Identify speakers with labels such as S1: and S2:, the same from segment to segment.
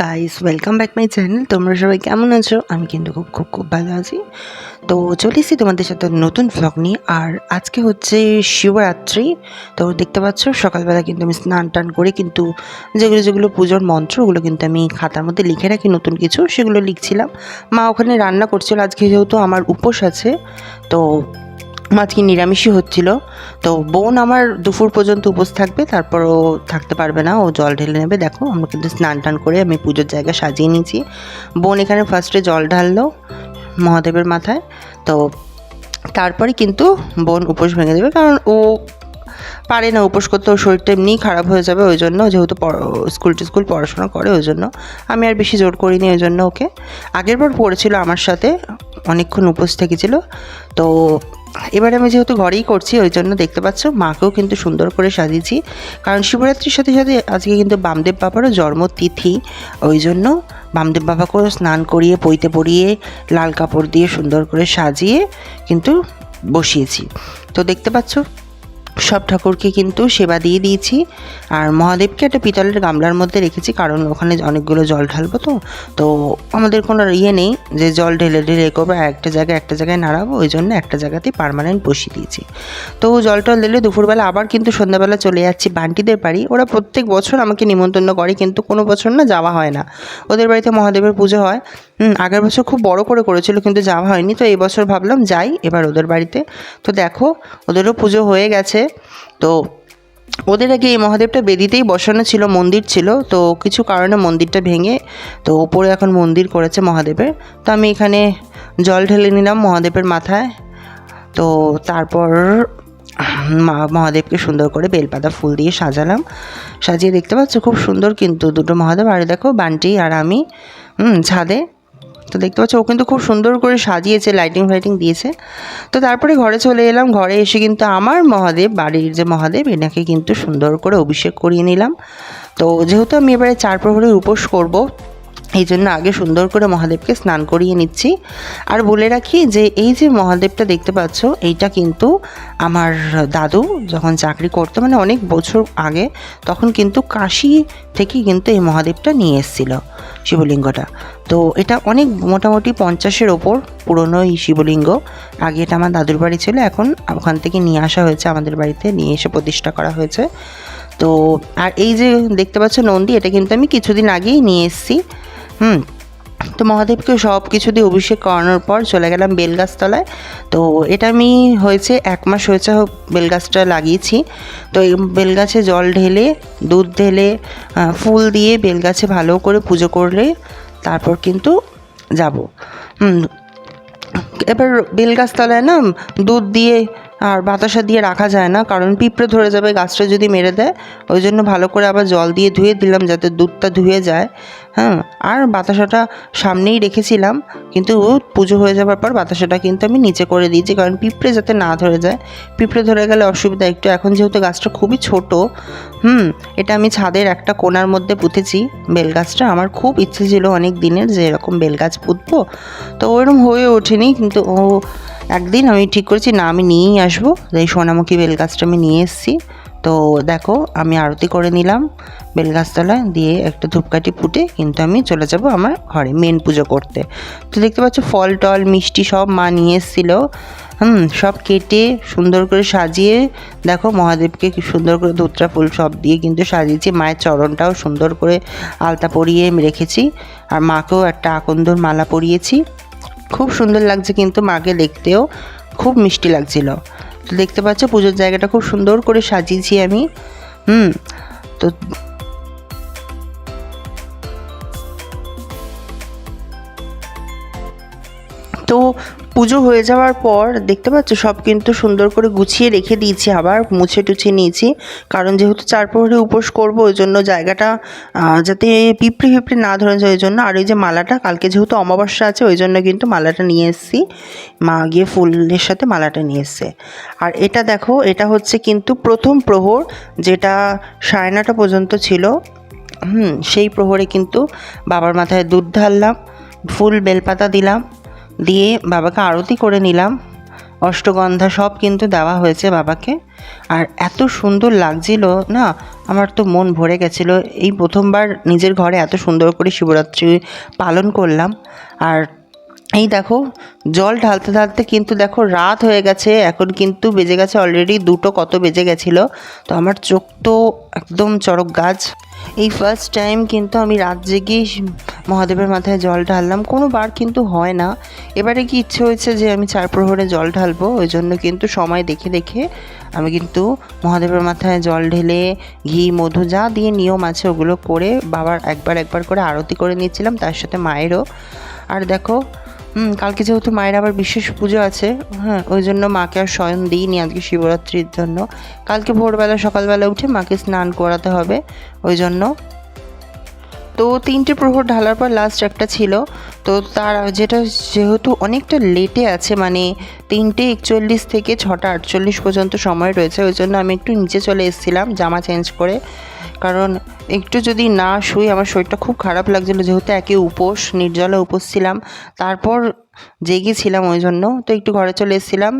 S1: Guys, welcome back my channel. তোমরা সবাই কেমন আছো? আমি কিন্তু খুব খুব খুব ভালো আছি। তো চলে এসেছি তোমাদের সাথে নতুন ভ্লগ নিয়ে। আর আজকে হচ্ছে শিবরাত্রি। তো দেখতে পাচ্ছ সকালবেলা কিন্তু আমি স্নান টান করে কিন্তু যেগুলো যেগুলো পুজোর মন্ত্র ওগুলো কিন্তু আমি খাতার মধ্যে লিখে রাখি, নতুন কিছু সেগুলো লিখছিলাম। মা ওখানে রান্না করছিল। আজকে যেহেতু আমার উপোস আছে, তো আজকে নিরামিষই হচ্ছিল। তো বোন আমার দুপুর পর্যন্ত উপোস থাকবে, তারপর ও থাকতে পারবে না, ও জল ঢেলে নেবে। দেখো আমরা কিন্তু স্নান টান করে আমি পুজোর জায়গা সাজিয়ে নিয়েছি। বোন এখানে ফার্স্টে জল ঢাললো মহাদেবের মাথায়। তো তারপরে কিন্তু বোন উপোস ভেঙে দেবে, কারণ ও পারে না উপোস করতে, ওর শরীরটা এমনিই খারাপ হয়ে যাবে। ওই জন্য যেহেতু স্কুল পড়াশোনা করে, ওই জন্য আমি আর বেশি জোর করিনি। ওই জন্য ওকে আগের বার পড়েছিল আমার সাথে, অনেকক্ষণ উপোস থেকেছিল। তো এবারে আমি যেহেতু ঘরেই করছি, ওই জন্য দেখতে পাচ্ছ মাকেও কিন্তু সুন্দর করে সাজিয়েছি। কারণ শিবরাত্রির সাথে সাথে আজকে কিন্তু বামদেব বাবারও জন্মতিথি। ওই জন্য বামদেব বাবাকেও স্নান করিয়ে পইতে পরিয়ে লাল কাপড় দিয়ে সুন্দর করে সাজিয়ে কিন্তু বসিয়েছি। তো দেখতে পাচ্ছ সব ঠাকুরকে কিন্তু সেবা দিয়ে দিয়েছি। আর মহাদেবকে একটা পিতলের গামলার মধ্যে রেখেছি, কারণ ওখানে অনেকগুলো জল ঢালবো। তো আমাদের কোনো ইয়ে নেই যে জল ঢেলে ঢেলে করবো, একটা জায়গায় নাড়াবো। ওই জন্য একটা জায়গাতেই পার্মানেন্ট বসিয়ে দিয়েছি। তো জল টল দিলে দুপুরবেলা আবার কিন্তু সন্ধ্যাবেলা চলে যাচ্ছি বান্টিদের বাড়ি। ওরা প্রত্যেক বছর আমাকে নিমন্ত্রণ করে, কিন্তু কোনো বছর না যাওয়া হয় না। ওদের বাড়িতে মহাদেবের পুজো হয়। আগের বছর খুব বড় করে করেছিল, কিন্তু যাওয়া হয়নি। তো এই বছর ভাবলাম যাই এবার ওদের বাড়িতে। তো দেখো ওদেরও পুজো হয়ে গেছে। তো ওদের আগে এই মহাদেবটা বেদিতেই বসানো ছিল, মন্দির ছিল। তো কিছু কারণে মন্দিরটা ভেঙে তো ওপরে এখন মন্দির করেছে মহাদেবের। তো আমি এখানে জল ঢেলে নিলাম মহাদেবের মাথায়। তো তারপর মহাদেবকে সুন্দর করে বেলপাতা ফুল দিয়ে সাজালাম। সাজিয়ে দেখতে পাচ্ছ খুব সুন্দর কিন্তু দুটো মহাদেব। আর দেখো বান্টি আর আমি ছাদে। তো দেখতে পাচ্ছ ও কিন্তু খুব সুন্দর করে সাজিয়েছে, লাইটিং ফাইটিং দিয়েছে। তো তারপরে ঘরে চলে এলাম। ঘরে এসে কিন্তু আমার মহাদেব, বাড়ির যে মহাদেব, এনাকে কিন্তু সুন্দর করে অভিষেক করিয়ে নিলাম। তো যেহেতু আমি এবারে 4 প্রহরের উপোস করব, এই জন্য আগে সুন্দর করে মহাদেবকে স্নান করিয়ে নিচ্ছি। আর বলে রাখি যে এই যে মহাদেবটা দেখতে পাচ্ছ, এইটা কিন্তু আমার দাদু যখন চাকরি করতো, মানে অনেক বছর আগে, তখন কিন্তু কাশি থেকে কিন্তু এই মহাদেবটা নিয়ে এসেছিল, শিবলিঙ্গটা। তো এটা অনেক মোটামুটি 50-এর ওপর পুরনো এই শিবলিঙ্গ। আগে এটা আমার দাদুর বাড়ি ছিল, এখন ওখান থেকে নিয়ে আসা হয়েছে, আমাদের বাড়িতে নিয়ে এসে প্রতিষ্ঠা করা হয়েছে। তো আর এই যে দেখতে পাচ্ছ নন্দী, এটা কিন্তু আমি কিছুদিন আগেই নিয়ে এসেছি। তো মহাদেবকে সব কিছু দিয়ে অভিষেক করানোর পর চলে গেলাম বেলগাছতলায়। তো এটা আমি হয়েছে 1 মাস হয়েছে বেলগাছটা লাগিয়েছি। তো এই বেলগাছে জল ঢেলে, দুধ ঢেলে, ফুল দিয়ে বেলগাছে ভালো করে পুজো করলে তারপর কিন্তু যাব। এবার বেলগাছতলায় না দুধ দিয়ে আর বাতাসা দিয়ে রাখা যায় না, কারণ পিঁপড়ে ধরে যাবে গাছটা যদি মেরে দেয়। ওই জন্য ভালো করে আবার জল দিয়ে ধুয়ে দিলাম, যাতে দুধটা ধুয়ে যায়। আর বাতাসাটা সামনেই রেখেছিলাম, কিন্তু পুজো হয়ে যাওয়ার পর বাতাসাটা কিন্তু আমি নিচে করে দিয়েছি, কারণ পিঁপড়ে যাতে না ধরে যায়। পিঁপড়ে ধরে গেলে অসুবিধা একটু। এখন যেহেতু গাছটা খুবই ছোট, এটা আমি ছাদের একটা কোণার মধ্যে পুঁতেছি বেলগাছটা। আমার খুব ইচ্ছে ছিল অনেক দিনের যে এরকম বেলগাছ পুঁতবো, তো ওরকম হয়ে ওঠেনি। কিন্তু একদিন আমি ঠিক করেছি না, আমি নিয়েই আসবো। এই সোনামুখী বেলগাছটা আমি নিয়ে এসেছি। তো দেখো আমি আরতি করে নিলাম বেলগাছতলায়, দিয়ে একটা ধূপকাঠি ফুটে কিন্তু আমি চলে যাব আমার ঘরে মেন পুজো করতে। তো দেখতে পাচ্ছ ফল টল মিষ্টি সব মা নিয়ে এসেছিলো। সব কেটে সুন্দর করে সাজিয়ে দেখো মহাদেবকে কি সুন্দর করে ধুতরা ফুল সব দিয়ে কিন্তু সাজিয়েছি। মায়ের চরণটাও সুন্দর করে আলতা পরিয়ে রেখেছি। আর মাকেও একটা আকন্দর মালা পরিয়েছি। খুব সুন্দর লাগছে কিন্তু মাকে দেখতেও খুব মিষ্টি লাগছিল। তো দেখতে পাচ্ছ পুজোর জায়গাটা খুব সুন্দর করে সাজিয়েছি আমি। তো তো পুজো হয়ে যাওয়ার পর দেখতে পাচ্ছ সব কিন্তু সুন্দর করে গুছিয়ে রেখে দিয়েছি, আবার মুছে টুছে নিয়েছি। কারণ যেহেতু 4 প্রহরে উপোস করবো, ওই জন্য জায়গাটা যাতে পিঁপড়ে না ধরে যায়, ওই জন্য। আর ওই যে মালাটা, কালকে যেহেতু অমাবস্যা আছে, ওই জন্য কিন্তু মালাটা নিয়ে এসেছি। মা গিয়ে ফুলের সাথে মালাটা নিয়ে এসছে। আর এটা দেখো, এটা হচ্ছে কিন্তু প্রথম প্রহর, যেটা 9:30 পর্যন্ত ছিল। সেই প্রহরে কিন্তু বাবার মাথায় দুধ ঢাললাম, ফুল বেলপাতা দিলাম, দিয়ে বাবাকে আরতি করে নিলাম। অষ্টগন্ধা সব কিন্তু দেওয়া হয়েছে বাবাকে। আর এত সুন্দর লাগছিল না, আমার তো মন ভরে গেছিলো। এই প্রথমবার নিজের ঘরে এত সুন্দর করে শিবরাত্রি পালন করলাম। আর এই দেখো জল ঢালতে ঢালতে কিন্তু দেখো রাত হয়ে গেছে, এখন কিন্তু বেজে গেছে অলরেডি 2টো কত বেজে গেছিলো। তো আমার চোখ তো একদম চড়ক গাছ। এই ফার্স্ট টাইম কিন্তু আমি রাত জেগেই মহাদেবের মাথায় জল ঢাললাম, কোনো বার কিন্তু হয় না। এবারে কি ইচ্ছে হয়েছে যে আমি 4 প্রহরে জল ঢালবো, ওই জন্য কিন্তু সময় দেখে দেখে আমি কিন্তু মহাদেবের মাথায় জল ঢেলে ঘি মধু যা দিয়ে নিয়ম আছে ওগুলো করে বাবার একবার করে আরতি করে নিচ্ছিলাম, তার সাথে মায়েরও। আর দেখো কালকে যেহেতু মায়ের আবার বিশেষ পুজো আছে, হ্যাঁ, ওই জন্য মাকে আর শয়ন দিইনি আজকে শিবরাত্রির জন্য। কালকে ভোরবেলা সকালবেলা উঠে মাকে স্নান করাতে হবে, ওই জন্য। তো 3টে প্রহর ঢালার পর লাস্ট একটা ছিল, তো তার যেটা যেহেতু অনেকটা লেটে আছে, মানে 3:41 থেকে 6:48 পর্যন্ত সময় রয়েছে, ওই জন্য আমি একটু নিচে চলে এসেছিলাম জামা চেঞ্জ করে। কারণ একটু যদি না শুই আমার শরীরটা খুব খারাপ লাগছিলো, যেহেতু একে উপোস, নির্জলা উপোস ছিলাম, তারপর জেগেছিলাম, ওই জন্য তো একটু ঘরে চলে এসেছিলাম।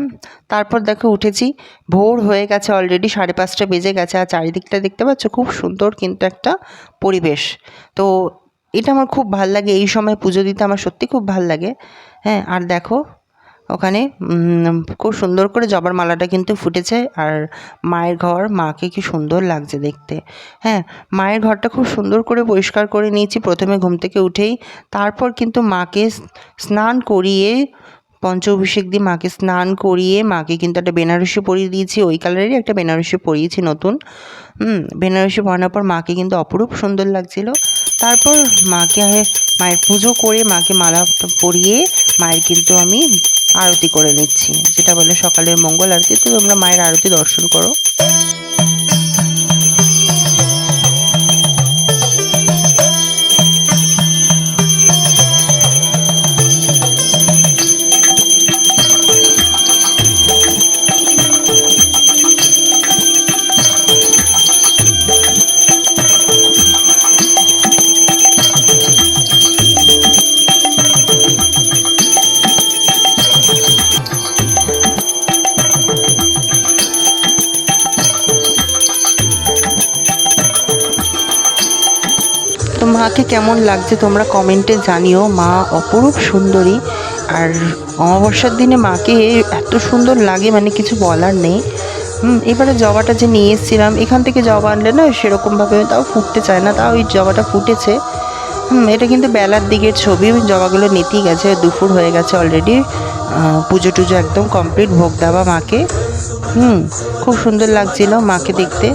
S1: তারপর দেখো উঠেছি, ভোর হয়ে গেছে অলরেডি, 5:30 বেজে গেছে। আর চারিদিকটা দেখতে পাচ্ছ খুব সুন্দর কিন্তু একটা পরিবেশ। তো এটা আমার খুব ভাল লাগে, এই সময় পুজো দিতে আমার সত্যি খুব ভাল লাগে। হ্যাঁ, আর দেখো ওখানে খুব সুন্দর করে জবার মালাটা কিন্তু ফুটেছে। আর মায়ের ঘর, মাকে কি সুন্দর লাগছে দেখতে। হ্যাঁ, মায়ের ঘরটা খুব সুন্দর করে পরিষ্কার করে নিয়েছি প্রথমে ঘুম থেকে উঠেই। তারপর কিন্তু মাকে স্নান করিয়ে, পঞ্চ অভিষেক দিয়ে মাকে স্নান করিয়ে মাকে কিন্তু একটা বেনারসি পরিয়ে দিয়েছি, ওই কালারেরই একটা বেনারসি পরিয়েছি নতুন। বেনারসি পরানোর পর মাকে কিন্তু অপরূপ সুন্দর লাগছিল। তারপর মায়ের পুজো করে মাকে মালা পরিয়ে মায়ের কিন্তু আমি আরতি করে নিচ্ছি, যেটা বলে সকালের মঙ্গল আরতি। তো তোমরা মায়ের আরতি দর্শন করো। তো মাকে কেমন লাগছে তোমরা কমেন্টে জানিও, মা অপরূপ সুন্দরী। আর অমাবস্যার দিনে মাকে এত সুন্দর লাগে, মানে কিছু বলার নেই। এবারে জবাটা যে নিয়ে এসেছিলাম, এখান থেকে জবা আনলে না সেরকমভাবে তাও ফুটতে চায় না, তাও ওই জবাটা ফুটেছে। এটা কিন্তু বেলার দিকের ছবি, জবাগুলো নিতেই গেছে, দুপুর হয়ে গেছে অলরেডি। পুজো টুজো একদম কমপ্লিট, ভোগ দেওয়া মাকে। খুব সুন্দর লাগছিল মাকে দেখতে।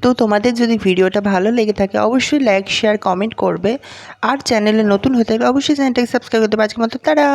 S1: তো তোমাদের যদি ভিডিওটা ভালো লেগে থাকে অবশ্যই লাইক শেয়ার কমেন্ট করবে। আর চ্যানেলে নতুন হয়ে থাকলে অবশ্যই চ্যানেলটাকে সাবস্ক্রাইব করতে পারছি। মতো তারা